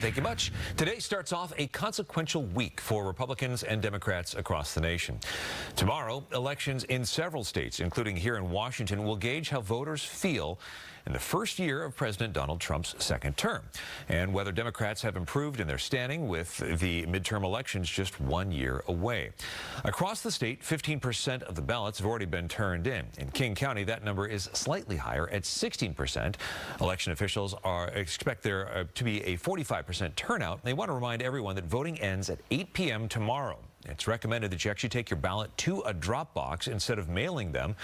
Thank you much. Today starts off a consequential week for Republicans and Democrats across the nation. Tomorrow, elections in several states, including here in Washington, will gauge how voters feel in the first year of President Donald Trump's second term, and whether Democrats have improved in their standing with the midterm elections just 1 year away. Across the state, 15% of the ballots have already been turned in. In King County, that number is slightly higher at 16%. Election officials expect there to be a 45% turnout. They want to remind everyone that voting ends at 8 p.m. tomorrow. It's recommended that you actually take your ballot to a drop box instead of mailing them.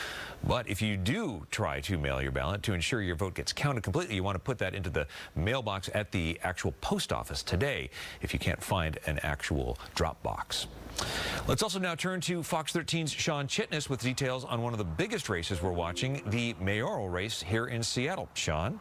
But if you do try to mail your ballot to ensure your vote gets counted completely, you want to put that into the mailbox at the actual post office today if you can't find an actual drop box. Let's also now turn to Fox 13's Sean Chitnis with details on one of the biggest races we're watching, the mayoral race here in Seattle. Sean?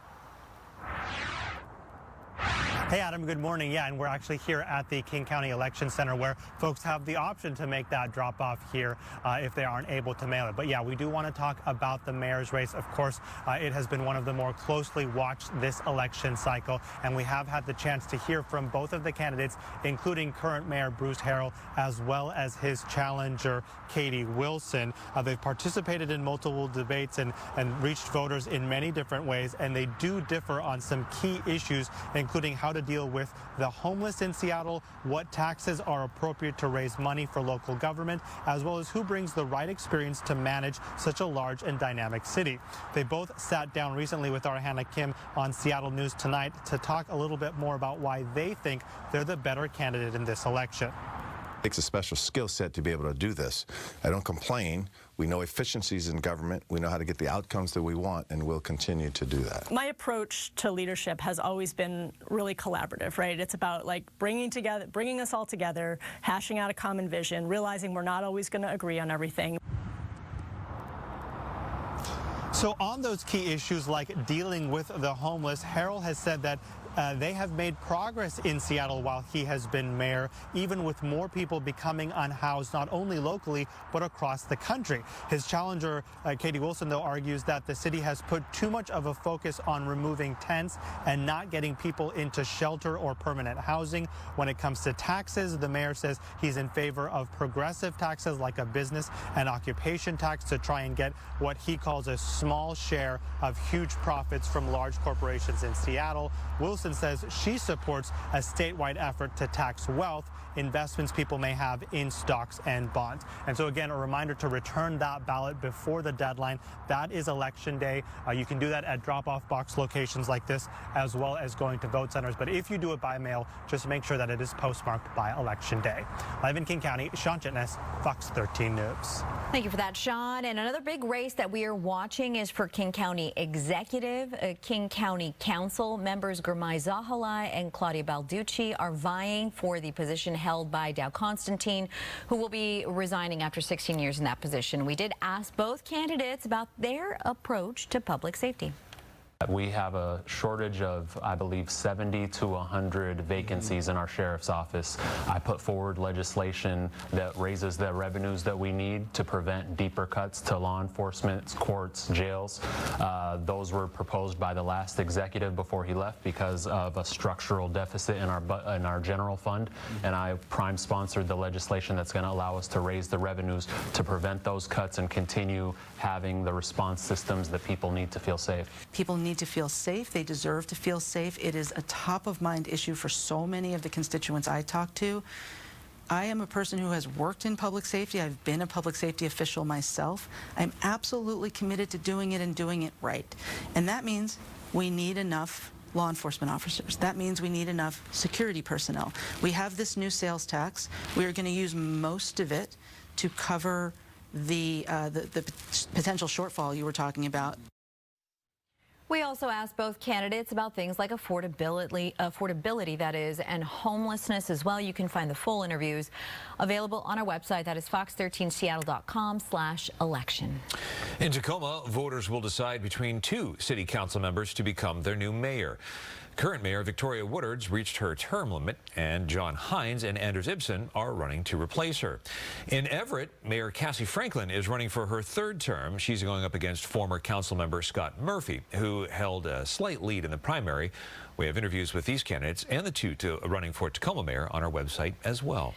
Hey Adam, good morning. Yeah, and we're actually here at the King County Election Center where folks have the option to make that drop off here if they aren't able to mail it. But yeah, we do want to talk about the mayor's race. Of course, it has been one of the more closely watched this election cycle, and we have had the chance to hear from both of the candidates, including current Mayor Bruce Harrell, as well as his challenger, Katie Wilson. They've participated in multiple debates and reached voters in many different ways, and they do differ on some key issues, including how to deal with the homeless in Seattle, what taxes are appropriate to raise money for local government, as well as who brings the right experience to manage such a large and dynamic city. They both sat down recently with our Hannah Kim on Seattle News Tonight to talk a little bit more about why they think they're the better candidate in this election. It takes a special skill set to be able to do this. I don't complain. We know efficiencies in government. We know how to get the outcomes that we want, and we'll continue to do that. My approach to leadership has always been really collaborative, right? It's about like bringing us all together, hashing out a common vision, realizing we're not always going to agree on everything. So on those key issues like dealing with the homeless, Harrell has said that they have made progress in Seattle while he has been mayor, even with more people becoming unhoused, not only locally, but across the country. His challenger, Katie Wilson, though, argues that the city has put too much of a focus on removing tents and not getting people into shelter or permanent housing. When it comes to taxes, the mayor says he's in favor of progressive taxes like a business and occupation tax to try and get what he calls a small share of huge profits from large corporations in Seattle. Wilson says she supports a statewide effort to tax wealth, investments people may have in stocks and bonds. And so again, a reminder to return that ballot before the deadline. That is Election Day. You can do that at drop-off box locations like this, as well as going to vote centers. But if you do it by mail, just make sure that it is postmarked by Election Day. Live in King County, Sean Chitnis, Fox 13 News. Thank you for that, Sean. And another big race that we are watching is for King County Executive. King County Council members Gurmai Zahalai and Claudia Balducci are vying for the position held by Dow Constantine, who will be resigning after 16 years in that position. We did ask both candidates about their approach to public safety. We have a shortage of, I believe, 70 to 100 vacancies in our sheriff's office. I put forward legislation that raises the revenues that we need to prevent deeper cuts to law enforcement, courts, jails. Those were proposed by the last executive before he left because of a structural deficit in our general fund, and I prime sponsored the legislation that's going to allow us to raise the revenues to prevent those cuts and continue having the response systems that people need to feel safe. People need to feel safe. They deserve to feel safe. It is a top-of-mind issue for so many of the constituents I talk to. I am a person who has worked in public safety. I've been a public safety official myself. I'm absolutely committed to doing it and doing it right. And that means we need enough law enforcement officers. That means we need enough security personnel. We have this new sales tax. We are going to use most of it to cover the potential shortfall you were talking about. We also asked both candidates about things like affordability that is, and homelessness as well. You can find the full interviews available on our website. That is fox13seattle.com/election. In Tacoma, voters will decide between two city council members to become their new mayor. Current Mayor Victoria Woodard's reached her term limit, and John Hines and Anders Ibsen are running to replace her. In Everett, Mayor Cassie Franklin is running for her third term. She's going up against former council member Scott Murphy, who held a slight lead in the primary. We have interviews with these candidates and the two running for Tacoma mayor on our website as well.